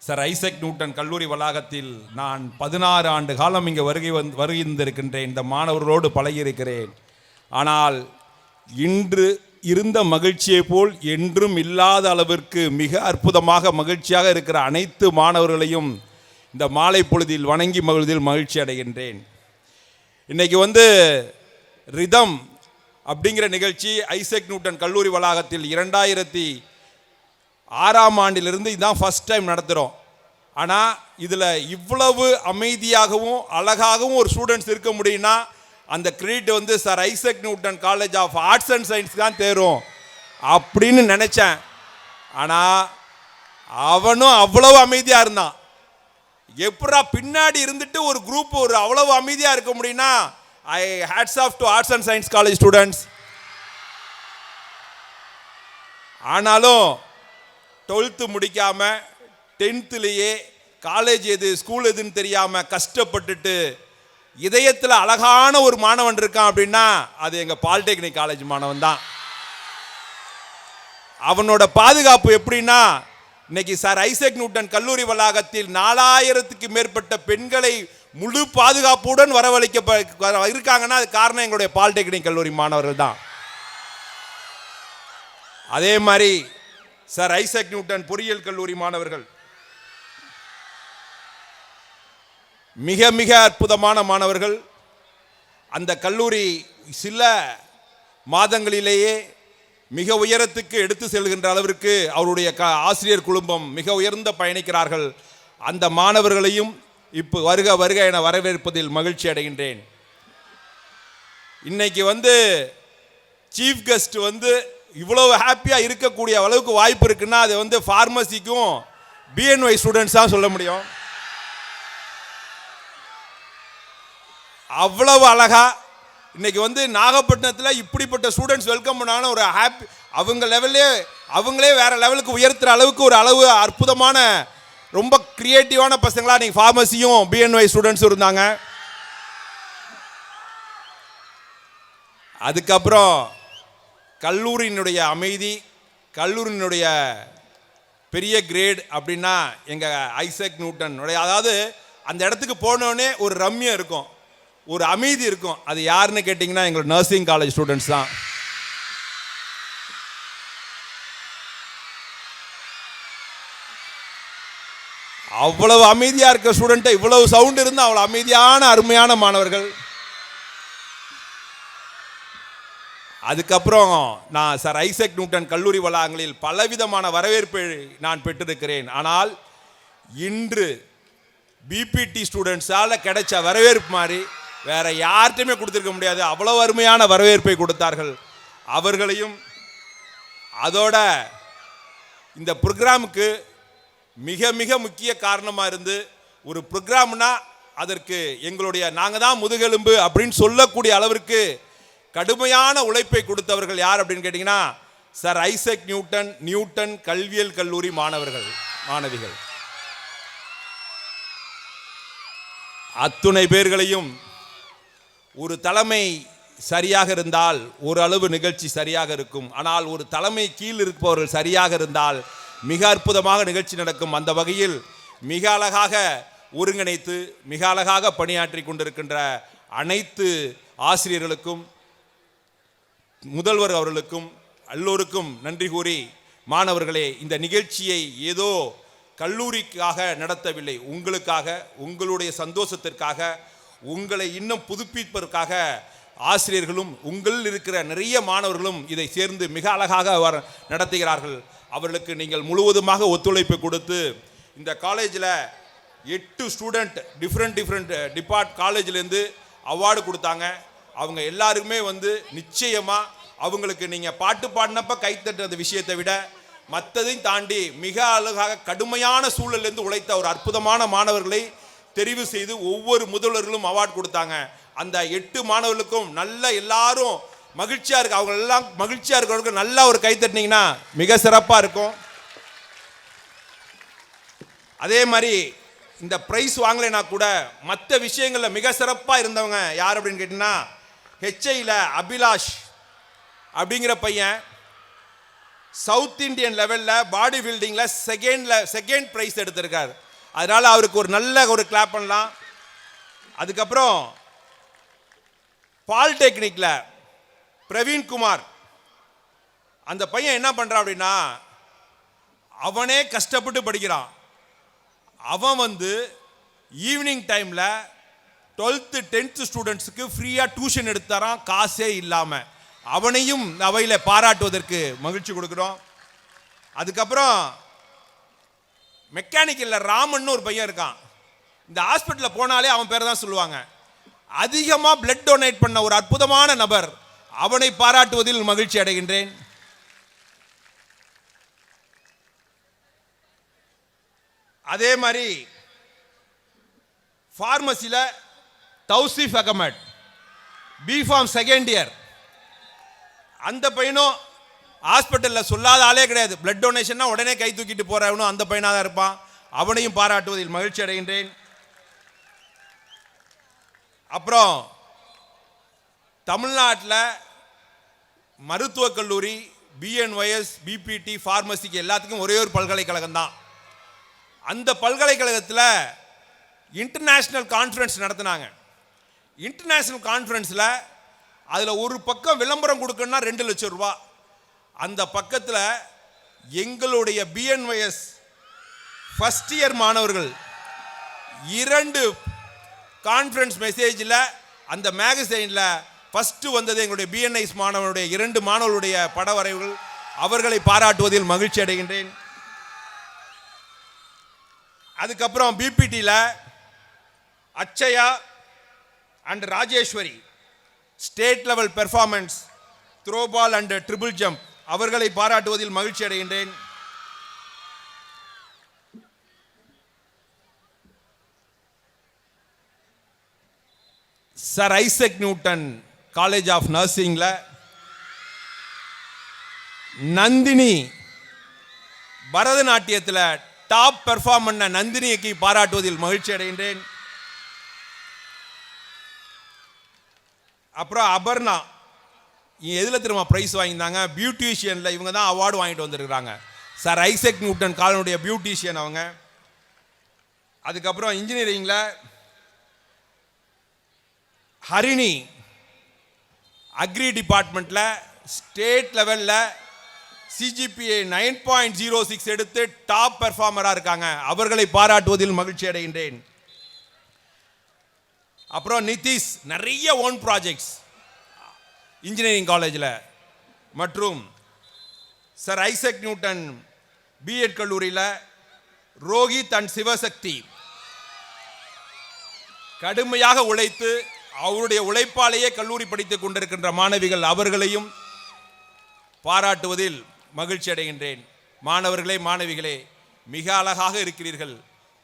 Sir Isaac Newton கல்லூரி வளாகத்தில் நான் 16 ஆண்டு காலம் இங்கே வருகின்றிருக்கின்றேன். இந்த மாணவர்களோடு பழகியிருக்கிறேன். ஆனால் இன்று இருந்த மகிழ்ச்சியை போல் என்றும் இல்லாத அளவிற்கு மிக அற்புதமாக மகிழ்ச்சியாக இருக்கிற அனைத்து மாணவர்களையும் இந்த மாலை பொழுதில் வணங்கி மகிழ்வதில் மகிழ்ச்சி அடைகின்றேன். இன்றைக்கி ரிதம் அப்படிங்கிற நிகழ்ச்சி ஐசக் நியூட்டன் கல்லூரி வளாகத்தில் 2006ஆம் ஆண்டிலிருந்து இதுதான் ஃபஸ்ட் டைம் நடத்துகிறோம். ஆனால் இதில் இவ்வளவு அமைதியாகவும் அழகாகவும் ஒரு ஸ்டூடெண்ட்ஸ் இருக்க முடியும்னா அந்த credit sir Isaac Newton college of arts and science தான் தேரும் அப்படின்னு நினச்சேன். ஆனால் அவனும் அவ்வளவு அமைதியாக இருந்தான். எப்படா பின்னாடி இருந்துட்டு ஒரு குரூப் அவ்வளவு அமைதியாக இருக்க முடியும்னா I hats off to arts and science college students. ஆனாலும் 12th முடிக்காமல் 10thலேயே காலேஜ் எது ஸ்கூல் எதுன்னு தெரியாமல் கஷ்டப்பட்டுட்டு இதயத்தில் அழகான ஒரு மாணவன் இருக்கான் அப்படின்னா அது எங்கள் பாலிடெக்னிக் காலேஜ் மாணவன் தான். அவனோட பாதுகாப்பு எப்படின்னா இன்னைக்கு சார் ஐசக் நியூட்டன் கல்லூரி வளாகத்தில் 4000க்கு மேற்பட்ட பெண்களை முழு பாதுகாப்புடன் வரவழைக்க இருக்காங்கன்னா அது காரணம் எங்களுடைய பாலிடெக்னிக் கல்லூரி மாணவர்கள் தான். அதே மாதிரி சார் ஐசக் நியூட்டன் பொறியியல் கல்லூரி மாணவர்கள் மிக மிக அற்புதமான மாணவர்கள். அந்த கல்லூரி சில மாதங்களிலேயே மிக உயரத்துக்கு எடுத்து செல்கின்ற அளவிற்கு அவருடைய ஆசிரியர் குழுமம் மிக உயர்ந்த பயணிக்கிறார்கள். அந்த மாணவர்களையும் இப்போ வருக வருக என வரவேற்பதில் மகிழ்ச்சி அடைகின்றேன். இன்னைக்கு சீஃப் கெஸ்ட் இவ்வளவு ஹாப்பியாக இருக்கக்கூடிய அளவுக்கு வாய்ப்பு இருக்குன்னா அது ஃபார்மசிக்கும் பிஎன்ஒய் ஸ்டூடெண்ட்ஸ் தான் சொல்ல முடியும். அவ்வளவு அழகா இன்னைக்கு நாகப்பட்டினத்தில் இப்படிப்பட்ட ஸ்டூடெண்ட்ஸ் வெல்கம் பண்ணாலும் ஒரு ஹாப்பி அவங்க லெவல்லே அவங்களே வேற லெவலுக்கு உயர்த்துற அளவுக்கு ஒரு அளவு அற்புதமான ரொம்ப கிரியேட்டிவான பசங்களா இன்னைக்கு ஃபார்மசியும் பிஎன்ஒய் ஸ்டூடெண்ட்ஸ் இருந்தாங்க. அதுக்கப்புறம் கல்லூரியினுடைய அமைதி, கல்லூரியினுடைய பெரிய கிரேட் அப்படின்னா எங்கள் ஐசக் நியூட்டன், அதாவது அந்த இடத்துக்கு போனோடனே ஒரு ரம்யம் இருக்கும், ஒரு அமைதி இருக்கும். அது யாருன்னு கேட்டிங்கன்னா எங்களோட நர்சிங் காலேஜ் ஸ்டூடெண்ட்ஸ் தான். அவ்வளவு அமைதியாக இருக்க ஸ்டூடெண்ட்டை இவ்வளவு சவுண்ட் இருந்து அவ்வளோ அமைதியான அருமையான மாணவர்கள். அதுக்கப்புறம் நான் சார் ஐசக் நியூட்டன் கல்லூரி வளாகங்களில் பலவிதமான வரவேற்பை நான் பெற்றிருக்கிறேன். ஆனால் இன்று பிபிடி ஸ்டூடெண்ட்ஸால் கிடைச்ச வரவேற்பு மாதிரி வேற யார்கிட்டையுமே கொடுத்துருக்க முடியாது. அவ்வளவு அருமையான வரவேற்பை கொடுத்தார்கள். அவர்களையும் அதோட இந்த ப்ரோக்ராமுக்கு மிக மிக முக்கிய காரணமாக இருந்து ஒரு ப்ரோக்ராம்னா அதற்கு நாங்கள் தான் முதுகெலும்பு அப்படின்னு சொல்லக்கூடிய அளவிற்கு கடுமையான உழைப்பை கொடுத்தவர்கள் யார் அப்படின்னு கேட்டிங்கன்னா சார் ஐசக் நியூட்டன் கல்வியியல் கல்லூரி மாணவிகள் அத்துணை பேர்களையும் ஒரு தலைமை சரியாக இருந்தால் ஒரு அளவு நிகழ்ச்சி சரியாக இருக்கும். ஆனால் ஒரு தலைமை கீழ் இருப்பவர்கள் சரியாக இருந்தால் மிக அற்புதமாக நிகழ்ச்சி நடக்கும். அந்த வகையில் மிக அழகாக ஒருங்கிணைத்து மிக அழகாக பணியாற்றி கொண்டிருக்கின்ற அனைத்து ஆசிரியர்களுக்கும் முதல்வர் அவர்களுக்கும் எல்லோருக்கும் நன்றி கூறி, மாணவர்களே, இந்த நிகழ்ச்சியை ஏதோ கல்லூரிக்காக நடத்தவில்லை, உங்களுக்காக, உங்களுடைய சந்தோஷத்திற்காக, உங்களை இன்னும் புதுப்பிப்பதற்காக ஆசிரியர்களும் உங்களில் இருக்கிற நிறைய மாணவர்களும் இதை சேர்ந்து மிக அழகாக நடத்துகிறார்கள். அவர்களுக்கு நீங்கள் முழுவதுமாக ஒத்துழைப்பு கொடுத்து இந்த காலேஜில் 8 ஸ்டூடெண்ட் டிஃப்ரெண்ட் காலேஜிலேருந்து அவார்டு கொடுத்தாங்க. அவங்க எல்லாருக்குமே நிச்சயமாக அவங்களுக்கு நீங்கள் பாட்டு பாடினப்ப கைத்தட்டுற விஷயத்தை விட மற்றதையும் தாண்டி மிக அழகாக கடுமையான சூழலிலிருந்து உழைத்த ஒரு அற்புதமான மாணவர்களை தெரிவு செய்து ஒவ்வொரு முதல்வர்களும் அவார்டு கொடுத்தாங்க. அந்த 8 மாணவர்களுக்கும் நல்ல எல்லாரும் மகிழ்ச்சியாக இருக்கு. அவங்க எல்லாம் மகிழ்ச்சியாக இருக்கிறவங்களுக்கு நல்லா ஒரு கை தட்டினீங்கன்னா மிக சிறப்பாக இருக்கும். அதே மாதிரி இந்த ப்ரைஸ் வாங்கலைன்னா கூட மற்ற விஷயங்களில் மிக சிறப்பாக இருந்தவங்க யார் அப்படின்னு கேட்டிங்கன்னா ஹெச்ஐயில் அபிலாஷ் அப்படிங்கிற பையன் சவுத் இந்தியன் லெவலில் பாடி பில்டிங்கில் செகண்ட் ப்ரைஸ் எடுத்திருக்கார். அதனால் அவருக்கு ஒரு நல்ல ஒரு கிளாப் பண்ணலாம். அதுக்கப்புறம் பாலிடெக்னிக்கில் பிரவீன்குமார், அந்த பையன் என்ன பண்ணுறான் அப்படின்னா, அவனே கஷ்டப்பட்டு படிக்கிறான். அவன் ஈவினிங் டைமில் 12th 10th ஸ்டூடெண்ட்ஸுக்கு ஃப்ரீயாக டியூஷன் எடுத்தாரான், காசே இல்லாமல். அவனையும் அவையில் பாராட்டுவதற்கு மகிழ்ச்சி கொடுக்குறோம். அதுக்கப்புறம் மெக்கானிக்கலில் ராமன் ஒரு பையன் இருக்கான். இந்த ஹாஸ்பிட்டலில் போனாலே அவன் பேர் தான் சொல்லுவாங்க. அதிகமாக பிளட் டொனேட் பண்ண ஒரு அற்புதமான நபர். அவனை பாராட்டுவதில் மகிழ்ச்சி அடைகின்றேன். அதே மாதிரி ஃபார்மசியில் தௌசிஃப் அகமட், பிஃபார்ம் செகண்ட் இயர். அந்த பையனும் ஹாஸ்பிட்டலில் சொல்லாத ஆளே கிடையாது. பிளட் டொனேஷன்னா உடனே கை தூக்கிட்டு போறவனும் அந்த பையனாக தான் இருப்பான். அவனையும் பாராட்டுவதில் மகிழ்ச்சி அடைகின்றேன். அப்புறம் தமிழ்நாட்டில் மருத்துவக் கல்லூரி, பிஎன்ஒய்எஸ், பிபிடி, ஃபார்மசிக்கு எல்லாத்துக்கும் ஒரே ஒரு பல்கலைக்கழகம் தான். அந்த பல்கலைக்கழகத்தில் இன்டர்நேஷ்னல் கான்ஃபரன்ஸ் நடத்தினாங்க. இன்டர்நேஷ்னல் கான்ஃபரன்ஸில் அதில் ஒரு பக்கம் விளம்பரம் கொடுக்கணும்னா 2 லட்சம் ரூபா. அந்த பக்கத்தில் எங்களுடைய பிஎன்ஒய்எஸ் ஃபர்ஸ்ட் இயர் மாணவர்கள் 2 கான்ஃபரன்ஸ் மெசேஜில் அந்த மேகசைனில் ஃபஸ்ட்டு வந்தது எங்களுடைய பிஎன்ஐஎஸ் மாணவனுடைய 2 மாணவர்களுடைய பட வரைவுகள். அவர்களை பாராட்டுவதில் மகிழ்ச்சி அடைகின்றேன். அதுக்கப்புறம் பிபிடியில் Akshaya and Rajeswari state level performance throw ball and triple jump, அவர்களை பாராட்டுவதில் மகிழ்ச்சி அடைகின்றேன். Sir Isaac Newton college of நர்சிங்கில் நந்தினி பரதநாட்டியத்தில் டாப் பெர்ஃபார்ம் பண்ண நந்தினிக்கு பாராட்டுவதில் மகிழ்ச்சி அடைகின்றேன். அப்புறம் அபர்ணா எதில் திரும்ப ப்ரைஸ் வாங்கியிருந்தாங்க? பியூட்டிஷியனில் இவங்க தான் அவார்டு வாங்கிட்டு வந்திருக்கிறாங்க. சர் ஐசக் நியூட்டன் காலனுடைய பியூட்டிஷியன் அவங்க. அதுக்கப்புறம் இன்ஜினியரிங்கில் ஹரிணி அக்ரி டிபார்ட்மெண்ட்டில் ஸ்டேட் லெவலில் சிஜிபிஏ 9.06 எடுத்து டாப் பெர்ஃபார்மராக இருக்காங்க. அவர்களை பாராட்டுவதில் மகிழ்ச்சி அடைகின்றேன். அப்புறம் நிதிஷ் நிறைய ஓன் ப்ராஜெக்ட்ஸ் இன்ஜினியரிங் காலேஜில், மற்றும் சர் ஐசக் நியூட்டன் பிஎட் கல்லூரியில் ரோஹித் அண்ட் சிவசக்தி கடுமையாக உழைத்து அவருடைய உழைப்பாலேயே கல்லூரி படித்துக் கொண்டிருக்கின்ற மாணவிகள், அவர்களையும் பாராட்டுவதில் மகிழ்ச்சி அடைகின்றேன். மாணவர்களே, மாணவிகளே, மிக அழகாக இருக்கிறீர்கள்.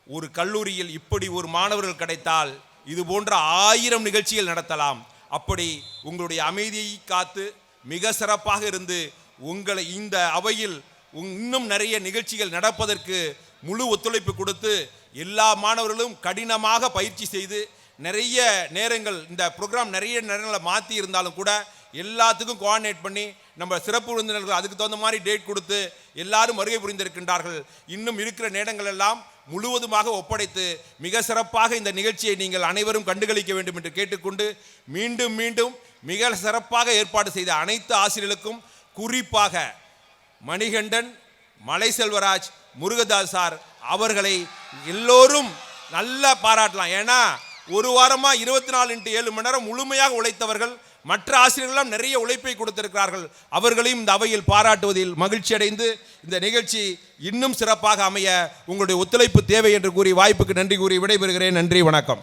ஒரு கல்லூரியில் இப்படி ஒரு மாணவர்கள் கிடைத்தால் இது போன்ற 1000 நிகழ்ச்சிகள் நடத்தலாம். அப்படி உங்களுடைய அமைதியை காத்து மிக சிறப்பாக இருந்து உங்களை இந்த அவையில் இன்னும் நிறைய நிகழ்ச்சிகள் நடப்பதற்கு முழு ஒத்துழைப்பு கொடுத்து எல்லா மாணவர்களும் கடினமாக பயிற்சி செய்து நிறைய நேரங்கள் இந்த ப்ரோக்ராம் நிறைய நேரங்களை மாற்றி இருந்தாலும் கூட எல்லாத்துக்கும் கோஆர்டினேட் பண்ணி நம்ம சிறப்பு விருந்தினர்கள் அதுக்கு தகுந்த மாதிரி டேட் கொடுத்து எல்லாரும் வருகை புரிந்திருக்கின்றார்கள். இன்னும் இருக்கிற நேரங்கள் எல்லாம் முழுவதுமாக ஒப்படைத்து மிக சிறப்பாக இந்த நிகழ்ச்சியை நீங்கள் அனைவரும் கண்டுகளிக்க வேண்டும் என்று கேட்டுக்கொண்டு மீண்டும் மீண்டும் மிக சிறப்பாக ஏற்பாடு செய்த அனைத்து ஆசிரியர்களுக்கும், குறிப்பாக மணிகண்டன், மலை செல்வராஜ், முருகதாஸ் சார் அவர்களை எல்லோரும் நல்லா பாராட்டலாம். ஏன்னா ஒரு வாரமாக 24x7 மணி நேரம் முழுமையாக உழைத்தவர்கள். மற்ற ஆசிரியர்களெல்லாம் நிறைய உழைப்பை கொடுத்திருக்கிறார்கள். அவர்களையும் இந்த அவையில் பாராட்டுவதில் மகிழ்ச்சி அடைந்து இந்த நிகழ்ச்சி இன்னும் சிறப்பாக அமைய உங்களுடைய ஒத்துழைப்பு தேவை என்று கூறி வாய்ப்புக்கு நன்றி கூறி விடைபெறுகிறேன். நன்றி, வணக்கம்.